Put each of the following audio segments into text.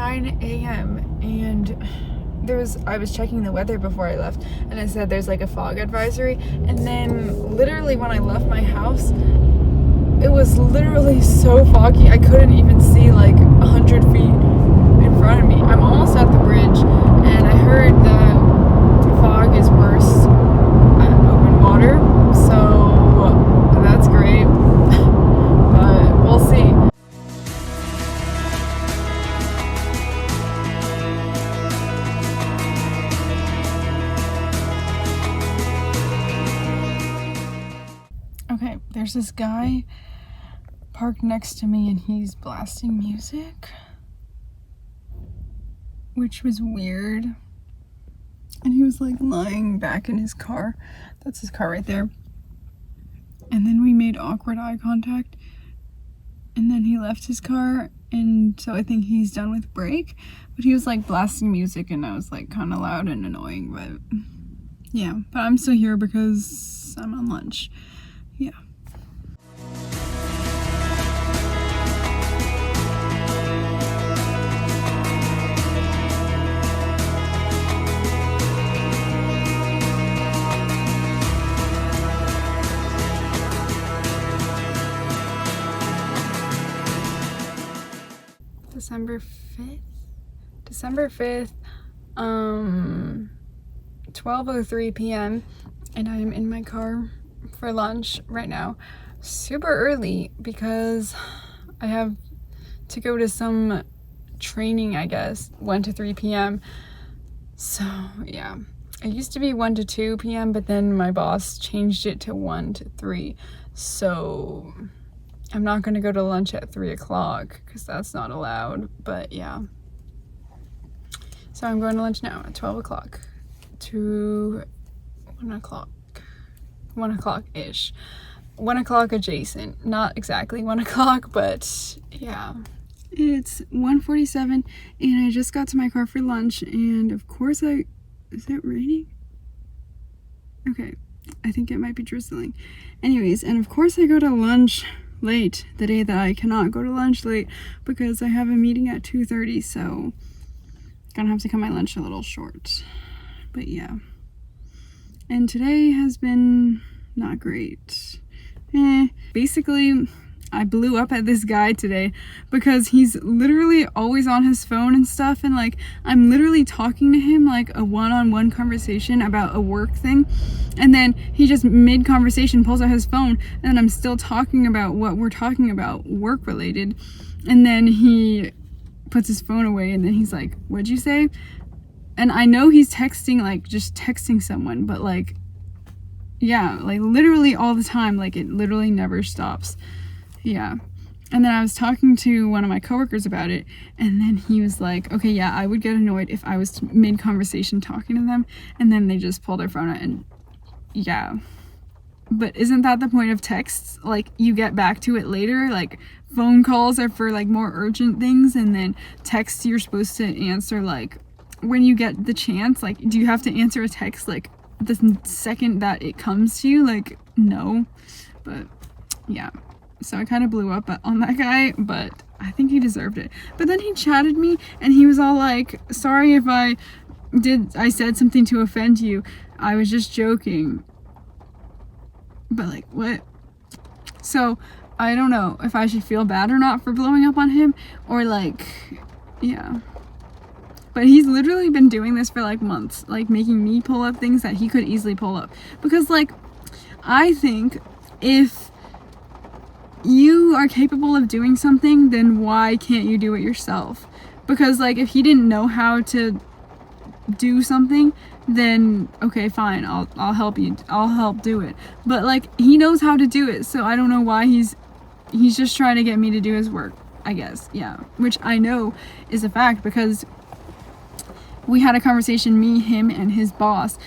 9 a.m. and I was checking the weather before I left, and it said there's like a fog advisory, and then literally when I left my house, it was literally so foggy I couldn't even see like 100 feet in front of me. I'm almost at the bridge, and I heard that fog is worse at open water, so that's great. But we'll see. Okay, there's this guy parked next to me and he's blasting music, which was weird. And he was like lying back in his car. That's his car right there. And then we made awkward eye contact, and then he left his car, and so I think he's done with break. But he was like blasting music, and I was like kind of loud and annoying, but yeah. But I'm still here because I'm on lunch. Yeah. December 5th, 12:03 p.m. and I am in my car for lunch right now. Super early because I have to go to some training, I guess, 1 to 3 p.m. So yeah, it used to be 1 to 2 p.m. but then my boss changed it to 1 to 3. So I'm not going to go to lunch at 3 o'clock because that's not allowed, but yeah. So I'm going to lunch now at 12 o'clock to 1 o'clock. 1 o'clock-ish. 1 o'clock adjacent. Not exactly 1 o'clock, but yeah. It's 1:47 and I just got to my car for lunch, and of course is it raining? Okay, I think it might be drizzling. Anyways, and of course I go to lunch late the day that I cannot go to lunch late because I have a meeting at 2:30, so gonna have to cut my lunch a little short. But yeah, and today has been not great. Basically I blew up at this guy today because he's literally always on his phone and stuff, and like I'm literally talking to him like a one-on-one conversation about a work thing, and then he just mid-conversation pulls out his phone, and I'm still talking about what we're talking about, work related, and then he puts his phone away, and then he's like, "What'd you say?" And I know he's texting, like just texting someone, but like yeah, like literally all the time, like it literally never stops. Yeah. And then I was talking to one of my coworkers about it, and then he was like, okay, yeah, I would get annoyed if I was mid-conversation talking to them and then they just pull their phone out, and yeah. But isn't that the point of texts? Like, you get back to it later. Like, phone calls are for like more urgent things, and then texts you're supposed to answer like when you get the chance. Like, do you have to answer a text like the second that it comes to you? Like, no. But yeah, so I kind of blew up on that guy, but I think he deserved it. But then he chatted me and he was all like, sorry if I said something to offend you, I was just joking. But like, what? So I don't know if I should feel bad or not for blowing up on him, or like, yeah. But he's literally been doing this for like months, like making me pull up things that he could easily pull up. Because like, I think if you are capable of doing something, then why can't you do it yourself? Because like, if he didn't know how to do something, then okay, fine, I'll help you. I'll help do it. But like, he knows how to do it, so I don't know why he's just trying to get me to do his work, I guess. Yeah, which I know is a fact because we had a conversation, me, him, and his boss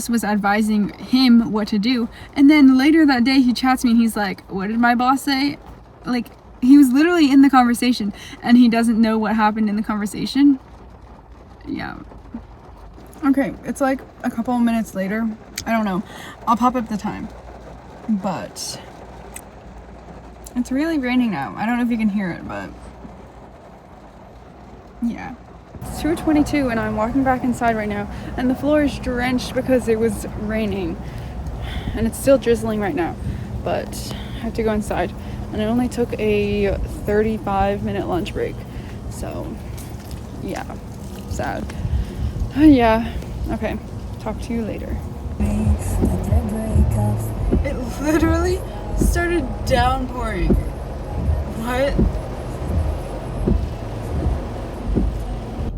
was advising him what to do. And then later that day he chats me and he's like, what did my boss say? Like, he was literally in the conversation and he doesn't know what happened in the conversation. Yeah. Okay, it's like a couple minutes later. I don't know. I'll pop up the time. But it's really raining now. I don't know if you can hear it, but Yeah. It's 2:22 and I'm walking back inside right now, and the floor is drenched because it was raining. And it's still drizzling right now, but I have to go inside. And I only took a 35-minute lunch break. So, yeah, sad. Yeah, okay. Talk to you later. It literally started downpouring. What?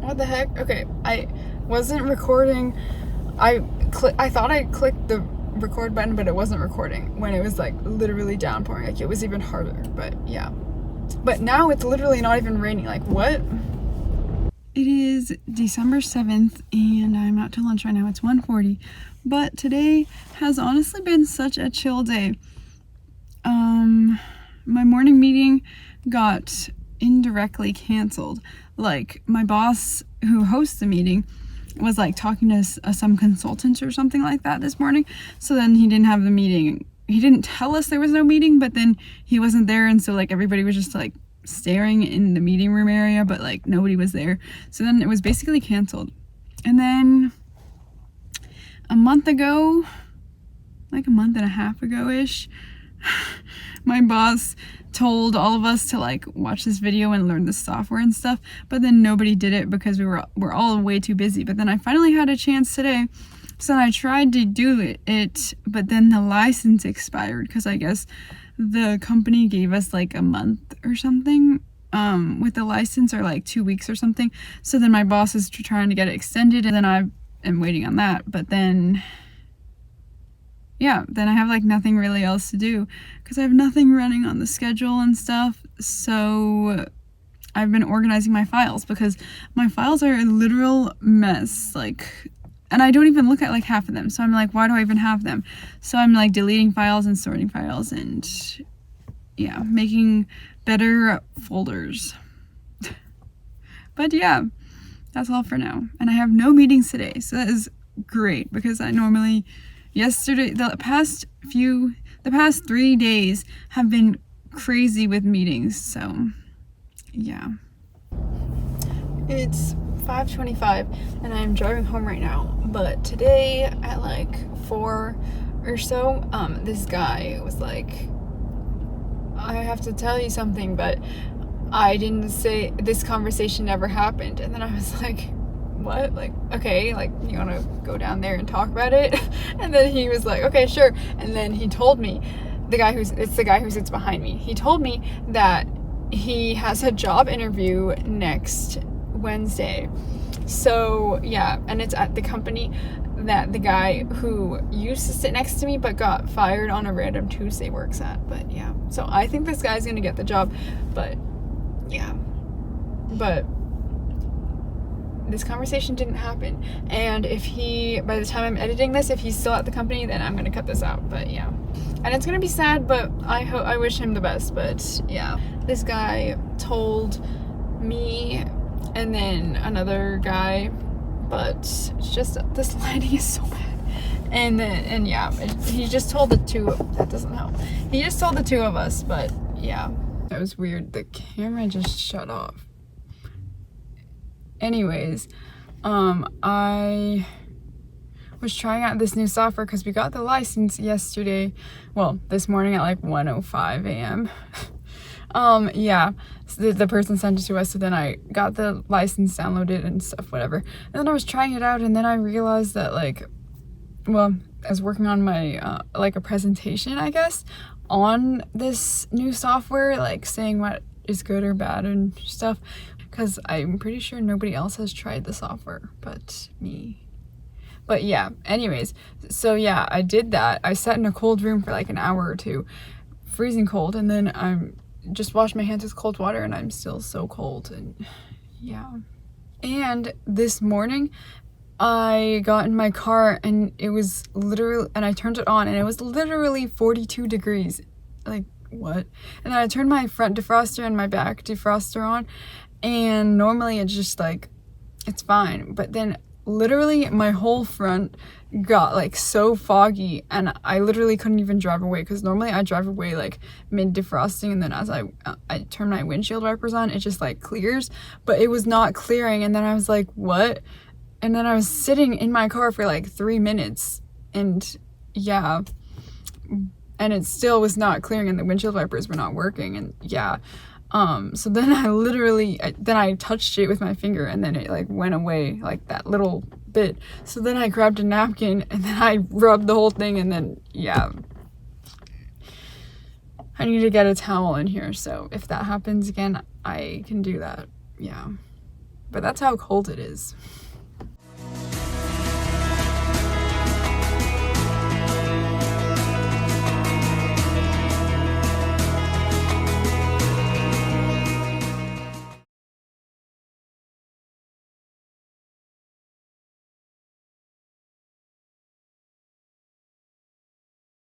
What the heck? Okay, I wasn't recording. I thought I clicked the record button, but it wasn't recording when it was like literally downpouring. Like it was even harder, but yeah. But now it's literally not even raining. Like what? It is December 7th and I'm out to lunch right now. It's 1:40, but today has honestly been such a chill day. My morning meeting got indirectly canceled. Like my boss who hosts the meeting was like talking to some consultants or something like that this morning, so then he didn't have the meeting. He didn't tell us there was no meeting, but then he wasn't there, and so like everybody was just like staring in the meeting room area, but like nobody was there, so then it was basically canceled. And then a month ago, like a month and a half ago ish, my boss told all of us to like watch this video and learn the software and stuff, but then nobody did it because we're all way too busy. But then I finally had a chance today, so I tried to do it, but then the license expired because I guess the company gave us like a month or something with the license, or like 2 weeks or something. So then my boss is trying to get it extended, and then I am waiting on that. But then yeah, then I have like nothing really else to do because I have nothing running on the schedule and stuff. So I've been organizing my files because my files are a literal mess. Like, and I don't even look at like half of them. So I'm like, why do I even have them? So I'm like deleting files and sorting files and yeah, making better folders. But yeah, that's all for now. And I have no meetings today. So that is great because I normally... Yesterday, the past 3 days have been crazy with meetings, so yeah. It's 5:25 and I'm driving home right now, but today at like 4 or so, this guy was like, I have to tell you something, but I didn't say this conversation never happened. And then I was like, what? Like, okay, like, you want to go down there and talk about it? And then he was like, okay, sure. And then he told me, it's the guy who sits behind me, he told me that he has a job interview next Wednesday. So yeah, and it's at the company that the guy who used to sit next to me but got fired on a random Tuesday works at. But yeah, so I think this guy's gonna get the job, but yeah, but this conversation didn't happen. And if by the time I'm editing this, if he's still at the company, then I'm gonna cut this out. But yeah, and it's gonna be sad, but I wish him the best. But yeah, this guy told me and then another guy, but it's just this lighting is so bad. And yeah, he just told the two. That doesn't help. He just told the two of us. But yeah, that was weird. The camera just shut off. Anyways, I was trying out this new software because we got the license yesterday. Well, this morning at like 1:05 a.m. Yeah, so the person sent it to us, so then I got the license downloaded and stuff, whatever. And then I was trying it out, and then I realized that like, well, I was working on my like a presentation, I guess, on this new software, like saying what is good or bad and stuff, because I'm pretty sure nobody else has tried the software but me. But yeah, anyways, so yeah, I did that. I sat in a cold room for like an hour or two, freezing cold, and then I'm just washed my hands with cold water, and I'm still so cold. And yeah, and this morning I got in my car and it was literally, and I turned it on and it was literally 42 degrees. Like, what? And then I turned my front defroster and my back defroster on, and normally it's just like, it's fine, but then literally my whole front got like so foggy, and I literally couldn't even drive away, because normally I drive away like mid defrosting, and then as I turn my windshield wipers on, it just like clears, but it was not clearing. And then I was like, what? And then I was sitting in my car for like 3 minutes, and yeah, and it still was not clearing, and the windshield wipers were not working. And yeah, so then I touched it with my finger, and then it like went away, like that little bit. So then I grabbed a napkin, and then I rubbed the whole thing, and then yeah, I need to get a towel in here, so if that happens again, I can do that. Yeah, but that's how cold it is.